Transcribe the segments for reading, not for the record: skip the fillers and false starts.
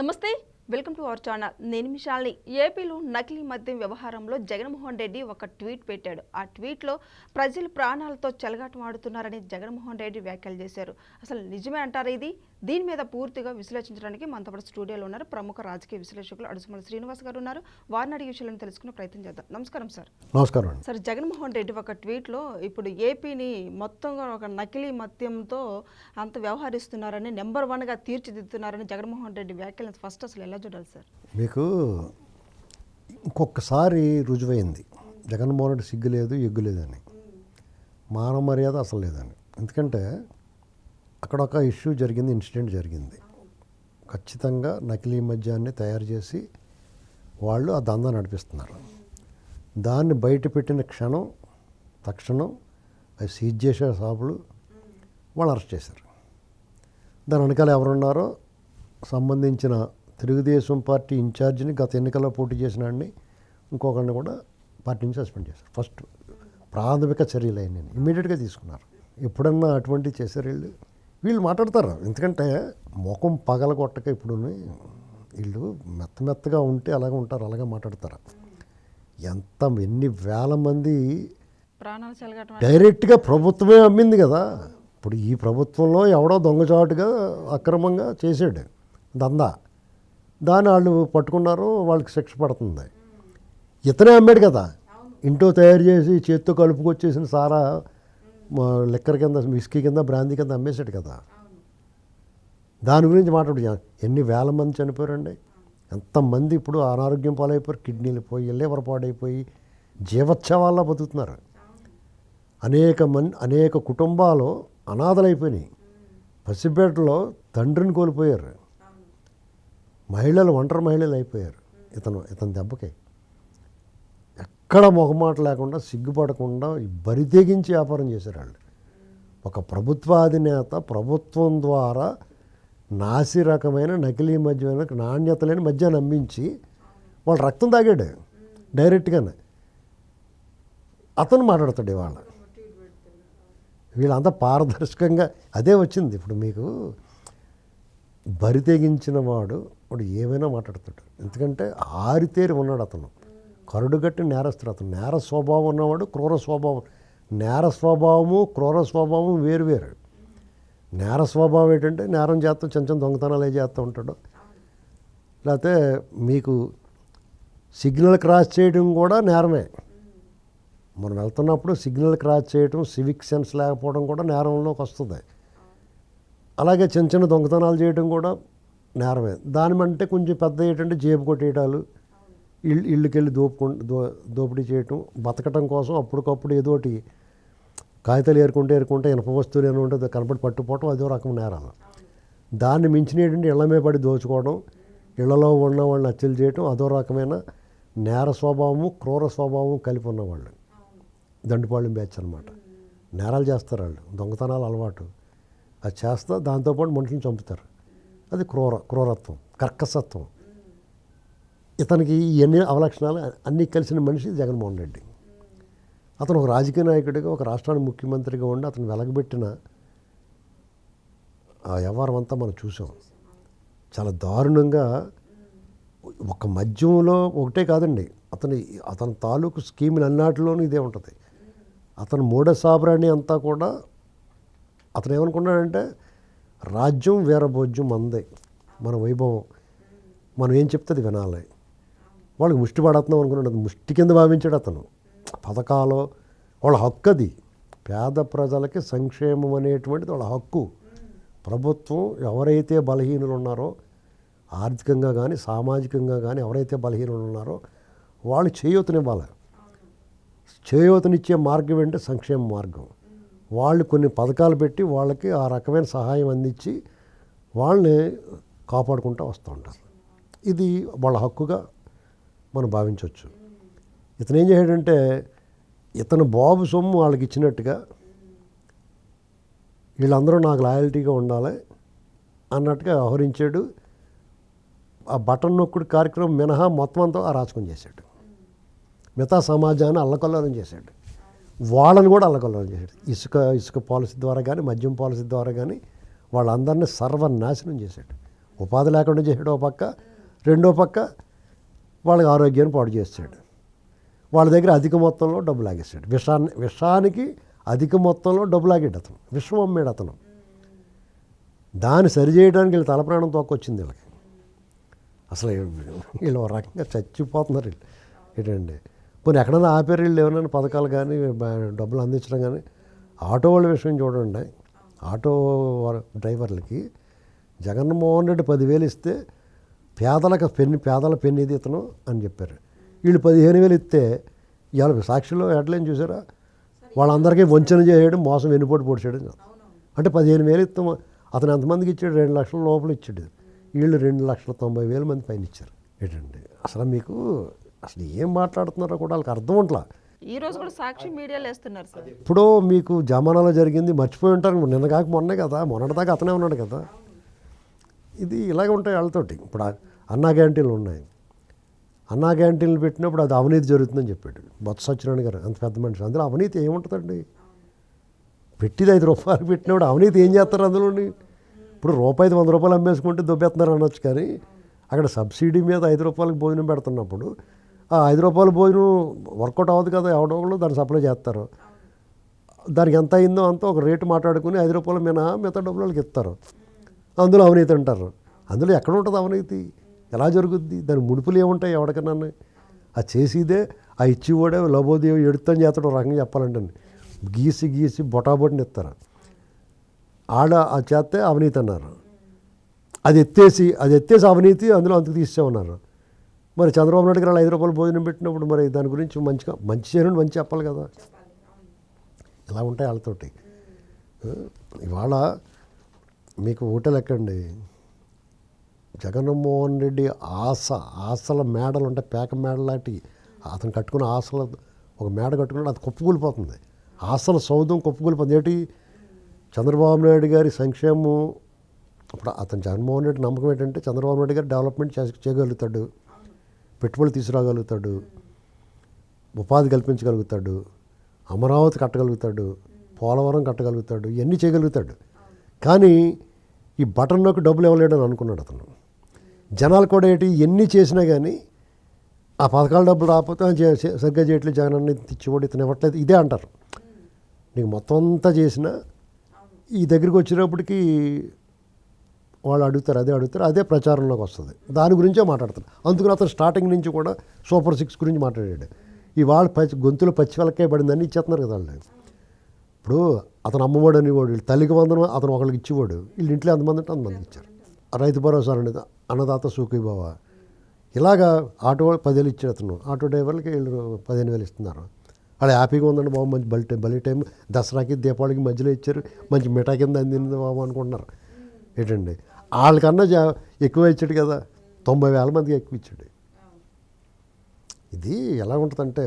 నమస్తే, welcome to our channel. నేను మిషాల్ని. ఏపీలో నకిలీ మద్యం వ్యవహారంలో జగన్మోహన్ రెడ్డి ఒక ట్వీట్ పెట్టాడు. ఆ ట్వీట్లో ప్రజలు ప్రాణాలతో చెలగాటమాడుతున్నారని జగన్మోహన్ రెడ్డి వ్యాఖ్యలు చేశారు. అసలు నిజమే అంటారు ఇది? దీని మీద పూర్తిగా విశ్లేషించడానికి మనతో పాటు స్టూడియోలో ఉన్నారు ప్రముఖ రాజకీయ విశ్లేషకులు అడుసుమల్లి శ్రీనివాస్ గారు ఉన్నారు. వారిని అడిగే విషయాలను తెలుసుకునే ప్రయత్నం చేద్దాం. నమస్కారం సార్. నమస్కారం సార్, జగన్మోహన్ రెడ్డి ఒక ట్వీట్లో ఇప్పుడు ఏపీని మొత్తంగా ఒక నకిలీ మద్యంతో అంత వ్యవహరిస్తున్నారని నెంబర్ 1గా తీర్చిదిద్దుతున్నారని జగన్మోహన్ రెడ్డి వ్యాఖ్యలను ఫస్ట్ అసలు ఎలా చూడాలి సార్? మీకు ఇంకొకసారి రుజువైంది జగన్మోహన్ రెడ్డి సిగ్గు లేదు ఎగ్గు లేదని, మానవ మర్యాద అసలు లేదని. ఎందుకంటే అక్కడ ఒక ఇష్యూ జరిగింది, ఇన్సిడెంట్ జరిగింది. ఖచ్చితంగా నకిలీ మద్యాన్ని తయారు చేసి వాళ్ళు ఆ దందా నడిపిస్తున్నారు. దాన్ని బయట పెట్టిన క్షణం తక్షణం అది సీజ్ చేసే షాపులు వాళ్ళు అరెస్ట్ చేశారు. దాని వెనకాల ఎవరున్నారో సంబంధించిన తెలుగుదేశం పార్టీ ఇన్ఛార్జిని గత ఎన్నికల్లో పోటీ చేసిన వాడిని ఇంకొకరిని కూడా పార్టీ నుంచి సస్పెండ్ చేశారు. ఫస్ట్ ప్రాథమిక చర్యలు అయినాయి ఇమ్మీడియట్గా తీసుకున్నారు. ఎప్పుడన్నా అటువంటివి చేశారు వీళ్ళు మాట్లాడతారు. ఎందుకంటే ముఖం పగలగొట్టక ఇప్పుడు వీళ్ళు మెత్తగా ఉంటే అలాగే ఉంటారు, అలాగే మాట్లాడతారు. ఎన్ని వేల మంది ప్రాణాలు చెలగాటం డైరెక్ట్గా ప్రభుత్వమే అమ్మింది కదా. ఇప్పుడు ఈ ప్రభుత్వంలో ఎవడో దొంగచాటుగా అక్రమంగా చేసాడు దందా, దాన్ని వాళ్ళు పట్టుకున్నారు, వాళ్ళకి శిక్ష పడుతుంది. ఇతనే అమ్మాడు కదా, ఇంట్లో తయారు చేసి చేత్తో కలుపుకొచ్చేసిన సారా లిక్కర్ కింద, విస్కీ కింద, బ్రాందీ కింద అమ్మేశాడు కదా. దాని గురించి మాట్లాడు. ఎన్ని వేల మంది చనిపోయారండి, ఎంతమంది ఇప్పుడు అనారోగ్యం పాలైపోయారు, కిడ్నీలు పోయి, లివర్ పాడైపోయి జీవోత్సవాల్లో బతుకుతున్నారు. అనేక కుటుంబాలు అనాథలైపోయినాయి. పసిపేటలో తండ్రిని కోల్పోయారు, ఒంటరి మహిళలు అయిపోయారు. ఇతని దెబ్బకి ఎక్కడ మొహమాట లేకుండా, సిగ్గుపడకుండా బరి తెగించి వ్యాపారం చేశారు వాళ్ళు. ఒక ప్రభుత్వాధినేత ప్రభుత్వం ద్వారా నాసి రకమైన నకిలీ మద్యమైన నాణ్యత లేని మద్యాన్ని అమ్మించి వాళ్ళు రక్తం తాగాడు డైరెక్ట్గానే. అతను మాట్లాడతాడు ఇవాళ. వీళ్ళంతా పారదర్శకంగా అదే వచ్చింది. ఇప్పుడు మీకు బరి తెగించిన వాడు ఏమైనా మాట్లాడతాడు. ఎందుకంటే ఆరితేరి ఉన్నాడు అతను, కరుడుగట్టి నేరస్తుడు. అతను నేర స్వభావం ఉన్నవాడు, క్రూర స్వభావం. నేర స్వభావము క్రూర స్వభావం వేరు. నేర స్వభావం ఏంటంటే నేరం చేస్తూ చిన్న దొంగతనాలు చేస్తూ ఉంటాడు. లేకపోతే మీకు సిగ్నల్ క్రాస్ చేయడం కూడా నేరమే. మనం వెళ్తున్నప్పుడు సిగ్నల్ క్రాస్ చేయడం, సివిక్ సెన్స్ లేకపోవడం కూడా నేరంలోకి వస్తుంది. అలాగే చిన్న దొంగతనాలు చేయడం కూడా నేరమే. దానిమంటే కొంచెం పెద్ద ఏంటంటే జేబు కొట్టేయటాలు, ఇళ్ళకెళ్ళి దోపిడీ చేయటం, బతకటం కోసం అప్పటికప్పుడు ఏదోటి కాగితాలు ఏరుకుంటే ఇనప వస్తువులు ఏమైనా ఉంటే కనపడి పట్టుకోవటం, అదో రకం నేరాలు. దాన్ని మించిన ఏంటంటే ఇళ్లమే పడి దోచుకోవడం, ఇళ్లలో ఉన్న వాళ్ళని హత్యలు చేయటం, అదో రకమైన నేర స్వభావము క్రూర స్వభావం కలిపి ఉన్నవాళ్ళు. దండుపాళెం బ్యాచ్ అనమాట. నేరాలు చేస్తారు వాళ్ళు, దొంగతనాలు అలవాటు. అది చేస్తా దాంతోపాటు మనుషులను చంపుతారు. అది క్రూరత్వం, కర్కసత్వం. ఇతనికి ఇవన్నీ అవలక్షణాలు అన్నీ కలిసిన మనిషి జగన్మోహన్ రెడ్డి. అతను ఒక రాజకీయ నాయకుడిగా, ఒక రాష్ట్రానికి ముఖ్యమంత్రిగా ఉండి అతను వెలగబెట్టిన ఆ వ్యవహారం అంతా మనం చూసాం. చాలా దారుణంగా ఒక మద్యంలో ఒకటే కాదండి, అతని తాలూకు స్కీములు అన్నిటిలోనూ ఇదే ఉంటుంది. అతను మూఢ సాబ్రాణి అంతా కూడా అతను ఏమనుకున్నాడంటే రాజ్యం వీరభోజ్యం మందే, మన వైభవం, మనం ఏం చెప్తే అది వినాలి. వాళ్ళకి ముష్టి పడుతున్నాం అనుకున్నాడు, అది ముష్టి కింద భావించాడు అతను. పథకాలు వాళ్ళ హక్కు, అది పేద ప్రజలకి సంక్షేమం అనేటువంటిది వాళ్ళ హక్కు. ప్రభుత్వం ఎవరైతే బలహీనులు ఉన్నారో, ఆర్థికంగా కానీ సామాజికంగా కానీ ఎవరైతే బలహీనులు ఉన్నారో వాళ్ళు చేయూతనివ్వాలి. చేయూతనిచ్చే మార్గం ఏంటంటే సంక్షేమ మార్గం. వాళ్ళు కొన్ని పథకాలు పెట్టి వాళ్ళకి ఆ రకమైన సహాయం అందించి వాళ్ళని కాపాడుకుంటూ వస్తూ ఉంటారు. ఇది వాళ్ళ హక్కుగా మనం భావించవచ్చు. ఇతను ఏం చేశాడంటే ఇతను బాబు సొమ్ము వాళ్ళకి ఇచ్చినట్టుగా వీళ్ళందరూ నాకు లాయల్టీగా ఉండాలి అన్నట్టుగా వ్యవహరించాడు. ఆ బటన్ నొక్కుడు కార్యక్రమం మినహా మొత్తం అంతా అరాచకం చేశాడు. మిగతా సమాజాన్ని అల్లకల్లోలం చేశాడు, వాళ్ళని కూడా అల్లకల్లోలం చేశాడు. ఇసుక పాలసీ ద్వారా కానీ, మద్యం పాలసీ ద్వారా కానీ వాళ్ళందరినీ సర్వనాశనం చేశాడు. ఉపాధి లేకుండా చేసాడు ఒక పక్క, రెండో పక్క వాళ్ళకి ఆరోగ్యాన్ని పాడు చేస్తాడు. వాళ్ళ దగ్గర అధిక మొత్తంలో డబ్బు లాగేస్తాడు. విషానికి అధిక మొత్తంలో డబ్బు లాగాడు అతను, విషం అమ్మాడు అతను. దాన్ని సరిచేయడానికి వీళ్ళు తలప్రాణం తోకొచ్చింది వీళ్ళకి. అసలు వీళ్ళు ఒక రకంగా చచ్చిపోతున్నారు వీళ్ళు. ఏంటండి పోనీ ఎక్కడైనా ఆపేరు వీళ్ళు ఏమైనా పథకాలు కానీ డబ్బులు అందించడం కానీ. ఆటో వాళ్ళ విషయం చూడండి, ఆటో డ్రైవర్లకి జగన్మోహన్ రెడ్డి 10,000 ఇస్తే పేదల పెన్ను ఇది ఇతను అని చెప్పారు. వీళ్ళు 15,000 ఇస్తే ఇవాళ సాక్షిలో హెడ్లైన్ చూసారా, వాళ్ళందరికీ వంచన చేయడం, మోసం వెన్నుపోటు పొడిచాడు. అంటే 15,000 ఇస్తాం, అతను ఎంతమందికి ఇచ్చాడు? 2 లక్షల లోపల ఇచ్చాడు. వీళ్ళు 2,90,000 మంది పైన ఇచ్చారు. ఏంటండి అసలు మీకు అసలు ఏం మాట్లాడుతున్నారో కూడా వాళ్ళకి అర్థం ఉంట్లా. ఈ రోజు కూడా సాక్షి మీడియాలో వేస్తున్నారు సార్. ఎప్పుడో మీకు జమానాలో జరిగింది మర్చిపోయి ఉంటారు. నిన్న కాక మొన్నే కదా, మొన్నటిదాకా అతనే ఉన్నాడు కదా. ఇది ఇలాగే ఉంటాయి వాళ్ళతోటి. ఇప్పుడు అన్నా క్యాంటీన్లు ఉన్నాయి, అన్నా క్యాంటీన్లు పెట్టినప్పుడు అది అవినీతి జరుగుతుందని చెప్పాడు బొత్స సత్యనారాయణ గారు, అంత పెద్ద మనిషి. అందులో అవినీతి ఏముంటుందండి? పెట్టిది 5 రూపాయలు పెట్టినప్పుడు అవినీతి ఏం చేస్తారు అందులోని? ఇప్పుడు రూపాయిది 100 రూపాయలు అమ్మేసుకుంటే దొబ్బేస్తున్నారు అనొచ్చు. కానీ అక్కడ సబ్సిడీ మీద 5 రూపాయలకు భోజనం పెడుతున్నప్పుడు ఆ 5 రూపాయల భోజనం వర్కౌట్ అవ్వదు కదా, ఎవడో ఒకళ్ళు దాన్ని సప్లై చేస్తారు. దానికి ఎంత అయిందో అంత ఒక రేటు మాట్లాడుకుని 5 రూపాయలు మిగతా డబ్బులు వాళ్ళకి ఇస్తారు. అందులో అవినీతి అంటారు. అందులో ఎక్కడ ఉంటుంది అవినీతి? ఎలా జరుగుద్ది? దాని ముడుపులు ఏముంటాయి ఎవరికన్నా? ఆ చేసేదే ఆ ఇచ్చివాడే లబోదేవి ఎడుతని చేస్తాడు ఒక రకంగా చెప్పాలంటే. గీసి బొటాబొటిని ఇస్తారు. ఆడ అది చేస్తే అవినీతి అన్నారు. అది ఎత్తేసి అవినీతి, అందులో అంతకు తీసేమన్నారు. మరి చంద్రబాబు నాయుడు గారు 5 రూపాయలు భోజనం పెట్టినప్పుడు మరి దాని గురించి మంచి చేయడం మంచి చెప్పాలి కదా. ఇలా ఉంటాయి వాళ్ళతోటి. ఇవాళ మీకు ఊటలు ఎక్కండి, జగన్మోహన్ రెడ్డి ఆశల మేడలు ఉంటాయి, పేక మేడ లాంటి అతను కట్టుకున్న ఆశల ఒక మేడ కట్టుకున్నాడు, అది కుప్పకూలిపోతుంది. ఆశల సౌధం కుప్పకూలిపోతుంది. ఏంటి? చంద్రబాబు నాయుడు గారి సంక్షేమం. ఇప్పుడు అతను జగన్మోహన్ రెడ్డి నమ్మకం ఏంటంటే చంద్రబాబు నాయుడు గారు డెవలప్మెంట్ చేయగలుగుతాడు, పెట్టుబడులు తీసుకురాగలుగుతాడు, ఉపాధి కల్పించగలుగుతాడు, అమరావతి కట్టగలుగుతాడు, పోలవరం కట్టగలుగుతాడు, ఇవన్నీ చేయగలుగుతాడు. కానీ ఈ బటన్ నొక్కి డబ్బులు ఇవ్వలేడని అనుకున్నాడు అతను. జనాలు కూడా ఏంటి ఎన్ని చేసినా కానీ ఆ పథకాల డబ్బులు రాకపోతే సరిగ్గా చేయట్లేదు, జగన్ అన్ని తెచ్చిపోయి ఇతను ఇవ్వట్లేదు, ఇదే అంటారు. నీకు మొత్తం అంతా చేసినా ఈ దగ్గరికి వచ్చినప్పటికీ వాళ్ళు అడుగుతారు, అదే ప్రచారంలోకి వస్తుంది. దాని గురించే మాట్లాడతారు. అందుకని అతను స్టార్టింగ్ నుంచి కూడా సూపర్ 6 గురించి మాట్లాడాడు. ఇవాళ గొంతులో పచ్చివలకాయ పడిందని ఇచ్చేస్తున్నారు కదా వాళ్ళు. ఇప్పుడు అతను అమ్మఒడు అనేవాడు, వీళ్ళు తల్లికి వందనం అతను ఒకరికి ఇచ్చేవాడు, వీళ్ళు ఇంట్లో ఎంతమంది అంటే అంతమందికి ఇచ్చారు. రైతు భరోసా అనేది అన్నదాత సూఖీభావ, ఇలాగా ఆటో 10,000 ఇచ్చాడు అతను. ఆటో డ్రైవర్లకి వీళ్ళు 15,000 ఇస్తున్నారు. అలా హ్యాపీగా ఉందండి బాబు, మంచి బలి టైం దసరాకి దీపావళికి మధ్యలో ఇచ్చారు, మంచి మిఠా కింద అందింది బాబు అనుకుంటున్నారు. ఏంటండి వాళ్ళకన్నా ఎక్కువ ఇచ్చాడు కదా, 90,000 మందికి ఎక్కువ ఇచ్చాడు. ఇది ఎలా ఉంటుందంటే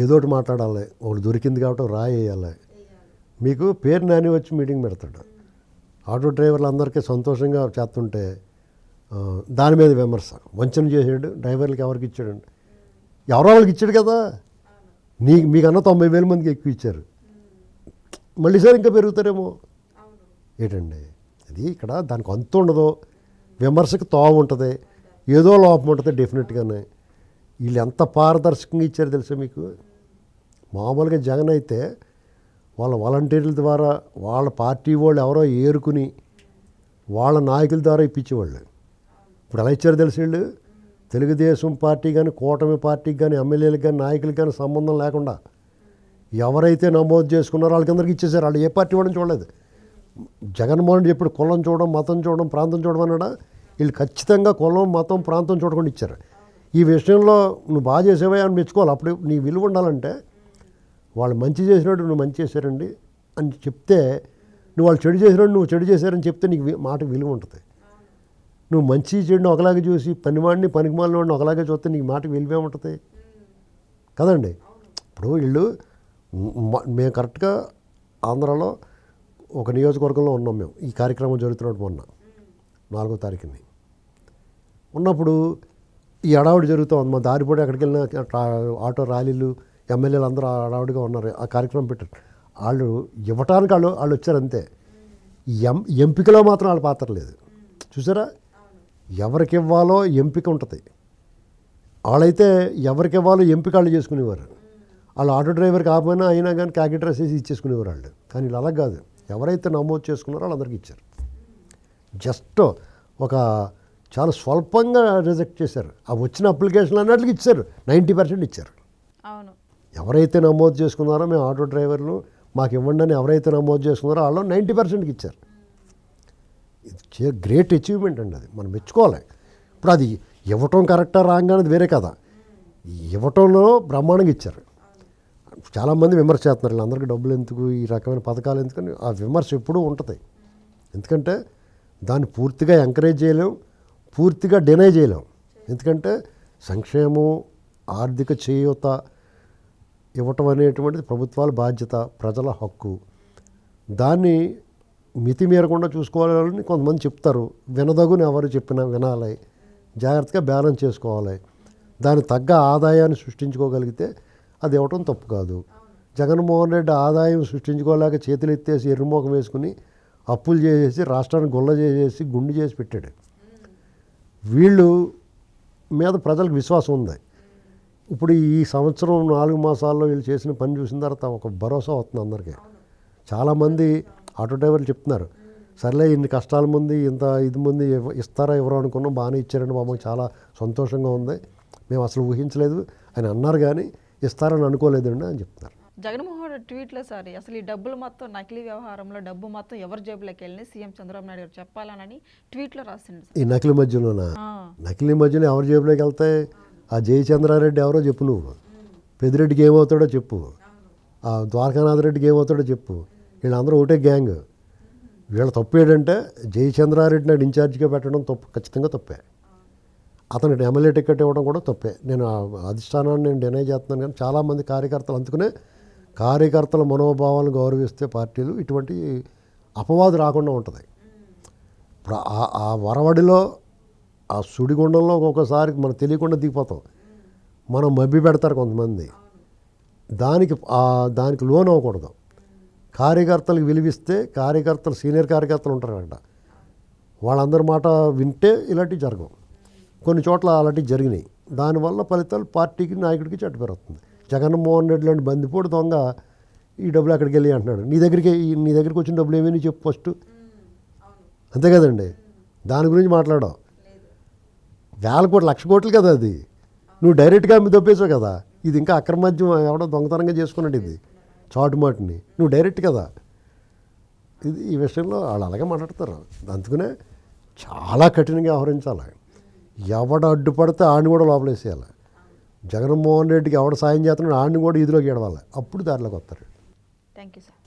ఏదోటి మాట్లాడాలి, ఒకటి దొరికింది కాబట్టి రాయేయాలి. మీకు పేరు నాని వచ్చి మీటింగ్ పెడతాడు, ఆటో డ్రైవర్లు అందరికీ సంతోషంగా చేస్తుంటే దాని మీద విమర్శ, వంచన చేసాడు, డ్రైవర్లకి ఎవరికి ఇచ్చాడండి? ఎవరో వాళ్ళకి ఇచ్చాడు కదా. మీకన్నా 90,000 మందికి ఎక్కువ ఇచ్చారు, మళ్ళీ సార్ ఇంకా పెరుగుతారేమో. ఏంటండి అది ఇక్కడ దానికి అంత ఉండదు, విమర్శకు తోవ ఉంటుంది, ఏదో లోపం ఉంటుంది డెఫినెట్గానే. వీళ్ళు ఎంత పారదర్శకంగా ఇచ్చారో తెలుసా మీకు? మామూలుగా జగన్ అయితే వాళ్ళ వాలంటీర్ల ద్వారా వాళ్ళ పార్టీ వాళ్ళు ఎవరో ఏరుకుని వాళ్ళ నాయకుల ద్వారా ఇప్పించేవాళ్ళు. ఇప్పుడు ఎలా ఇచ్చారో తెలుసు వీళ్ళు? తెలుగుదేశం పార్టీ కానీ కూటమి పార్టీకి కానీ ఎమ్మెల్యేలకు కానీ నాయకులకు కానీ సంబంధం లేకుండా ఎవరైతే నమోదు చేసుకున్నారో వాళ్ళకందరికీ ఇచ్చేసారు. వాళ్ళు ఏ పార్టీ వాడని చూడలేదు. జగన్మోహన్ రెడ్డి ఎప్పుడు కులం చూడడం, మతం చూడడం, ప్రాంతం చూడడం అన్నాడా? వీళ్ళు ఖచ్చితంగా కులం, మతం, ప్రాంతం చూడకుండా ఇచ్చారు. ఈ విషయంలో నువ్వు బాగా చేసేవా అని మెచ్చుకోవాలి. అప్పుడు నీ విలువ ఉండాలంటే వాళ్ళు మంచి చేసినట్టు నువ్వు మంచి చేశారండి అని చెప్తే, నువ్వు వాళ్ళు చెడు చేసినట్టు నువ్వు చెడు చేశారని చెప్తే నీకు మాటకు విలువ ఉంటుంది. నువ్వు మంచి చెడుని ఒకలాగే చూసి పనివాడిని పనికిమాలిన వాడిని ఒకలాగే చూస్తే నీకు మాటకు విలువే ఉంటుంది కదండి. ఇప్పుడు వీళ్ళు మేము కరెక్ట్గా ఆంధ్రాలో ఒక నియోజకవర్గంలో ఉన్నాం మేము. ఈ కార్యక్రమం జరుగుతున్నప్పుడు మొన్న 4వ తారీఖుని ఉన్నప్పుడు ఈ అడావుడి జరుగుతూ ఉంది. మా దారిపోటీ ఎక్కడికి వెళ్ళినా ఆటో ర్యాలీలు, ఎమ్మెల్యేలు అందరూ అడావుడిగా ఉన్నారు. ఆ కార్యక్రమం పెట్టారు. వాళ్ళు ఇవ్వటానికి వాళ్ళు వచ్చారు అంతే. ఎంపికలో మాత్రం వాళ్ళ పాత్ర లేదు. చూసారా, ఎవరికి ఇవ్వాలో ఎంపిక ఉంటుంది. వాళ్ళైతే ఎవరికి ఇవ్వాలో ఎంపిక వాళ్ళు చేసుకునేవారు. వాళ్ళు ఆటో డ్రైవర్ కాకపోయినా అయినా కానీ క్యాకి డ్రెస్ వేసి ఇచ్చేసుకునేవారు వాళ్ళు. కానీ వీళ్ళు అలా కాదు, ఎవరైతే నమోదు చేసుకున్నారో వాళ్ళందరికీ ఇచ్చారు. జస్ట్ ఒక చాలా స్వల్పంగా రిజెక్ట్ చేశారు. ఆ వచ్చిన అప్లికేషన్లు అన్నట్లకి ఇచ్చారు, 90% ఇచ్చారు. అవును. ఎవరైతే నమోదు చేసుకున్నారో మేము ఆటో డ్రైవర్లు మాకు ఇవ్వండి అని ఎవరైతే నమోదు చేసుకున్నారో వాళ్ళు 90%కి ఇచ్చారు. ఇది గ్రేట్ అచీవ్మెంట్ అండి, అది మనం మెచ్చుకోవాలి. ఇప్పుడు అది ఇవ్వటం కరెక్టా రాంగ్ అనేది వేరే కదా, ఇవ్వటంలో బ్రహ్మాండంగా ఇచ్చారు. చాలామంది విమర్శ చేస్తున్నారు, వీళ్ళందరికీ డబ్బులు ఎందుకు, ఈ రకమైన పథకాలు ఎందుకని. ఆ విమర్శ ఎప్పుడూ ఉంటుంది. ఎందుకంటే దాన్ని పూర్తిగా ఎంకరేజ్ చేయలేం, పూర్తిగా డినై చేయలేం. ఎందుకంటే సంక్షేమం, ఆర్థిక చేయూత ఇవ్వటం అనేటువంటిది ప్రభుత్వాల బాధ్యత, ప్రజల హక్కు. దాన్ని మితిమీరకుండా చూసుకోవాలని కొంతమంది చెప్తారు. వినదగుని ఎవరు చెప్పినా వినాలి, జాగ్రత్తగా బ్యాలెన్స్ చేసుకోవాలి. దానికి తగ్గ ఆదాయాన్ని సృష్టించుకోగలిగితే అది ఇవ్వటం తప్పు కాదు. జగన్మోహన్ రెడ్డి ఆదాయం సృష్టించుకోలేక చేతులు ఎత్తేసి ఎర్రమోకం వేసుకుని అప్పులు చేసేసి రాష్ట్రాన్ని గొల్ల చేసేసి గుండు చేసి పెట్టాడు. వీళ్ళు మీద ప్రజలకు విశ్వాసం ఉంది. ఇప్పుడు ఈ సంవత్సరం 4 మాసాల్లో వీళ్ళు చేసిన పని చూసిన తర్వాత ఒక భరోసా అవుతుంది అందరికీ. చాలామంది ఆటో డ్రైవర్లు చెప్తున్నారు, సర్లే ఇన్ని కష్టాల ముందు ఇంత ఇది ముందు ఇస్తారా ఎవరో అనుకున్నాం, బాగానే ఇచ్చారండి బాబు, చాలా సంతోషంగా ఉంది, మేము అసలు ఊహించలేదు అని అన్నారు, కానీ ఇస్తారని అనుకోలేదండి అని చెప్తున్నారు. జగన్మోహన్ రెడ్డి ట్వీట్లో సారి అసలు ఈ డబ్బులు మొత్తం నకిలీ వ్యవహారంలో డబ్బు మొత్తం ఎవరి జేబులోకి వెళ్ళి సీఎం చంద్రబాబు నాయుడు గారు చెప్పాలని ట్వీట్లో రాసింది. ఈ నకిలీ మధ్యలోనా? నకిలీ మధ్యలో ఎవరి జేబులోకి వెళ్తాయి? ఆ జయచంద్రారెడ్డి ఎవరో చెప్పు, నువ్వు పెద్దిరెడ్డికి ఏమవుతాడో చెప్పు, ఆ ద్వారకానాథ్ రెడ్డికి ఏమవుతాడో చెప్పు. వీళ్ళందరూ ఒకటే గ్యాంగ్. వీళ్ళ తప్పు ఏంటంటే జయచంద్రారెడ్డి నాయుడు ఇన్ఛార్జిగా పెట్టడం తప్పు, ఖచ్చితంగా తప్పే. అతనికి ఎమ్మెల్యే టికెట్ ఇవ్వడం కూడా తప్పే. నేను అధిష్టానాన్ని నేను డినై చేస్తున్నాను, కానీ చాలామంది కార్యకర్తలు అందుకునే కార్యకర్తల మనోభావాలను గౌరవిస్తే పార్టీలు ఇటువంటి అపవాదు రాకుండా ఉంటుంది. ఇప్పుడు ఆ వరవడిలో, ఆ సుడిగుండంలో ఒక్కొక్కసారి మనం తెలియకుండా దిగిపోతాం. మనం మభ్య పెడతారు కొంతమంది, దానికి లోన్ అవ్వకూడదు. కార్యకర్తలకు విలువిస్తే, కార్యకర్తలు సీనియర్ కార్యకర్తలు ఉంటారంట, వాళ్ళందరి మాట వింటే ఇలాంటివి జరగవు. కొన్ని చోట్ల అలాంటివి జరిగినాయి. దానివల్ల ఫలితాలు పార్టీకి, నాయకుడికి చెడ్డ పేరు వస్తుంది. జగన్మోహన్ రెడ్డి లాంటి బందిపోటు దొంగ ఈ డబ్బులు అక్కడికి వెళ్ళి అంటున్నాడు, నీ దగ్గరికి వచ్చిన డబ్బులు ఏమీ చెప్పు ఫస్ట్, అంతే కదండి. దాని గురించి మాట్లాడవు. 1,000 కోట్లు 1,00,000 కోట్లు కదా అది, నువ్వు డైరెక్ట్గా అమ్మి దొప్పేసావు కదా. ఇది ఇంకా అక్రమద్యం ఎవడో దొంగతనంగా చేసుకున్నాడు, ఇది చాటుమాటిని, నువ్వు డైరెక్ట్ కదా. ఈ విషయంలో వాళ్ళు అలాగే మాట్లాడతారు. అందుకనే చాలా కఠినంగా వ్యవహరించాలి. ఎవడ అడ్డుపడితే ఆడిని కూడా లోపలేసేయాలి. జగన్మోహన్ రెడ్డికి ఎవడ సాయం చేస్తున్నాడు ఆడిని కూడా ఇదిలోకి ఏడవాలి, అప్పుడు దారిలోకి వస్తారు. Thank you sir.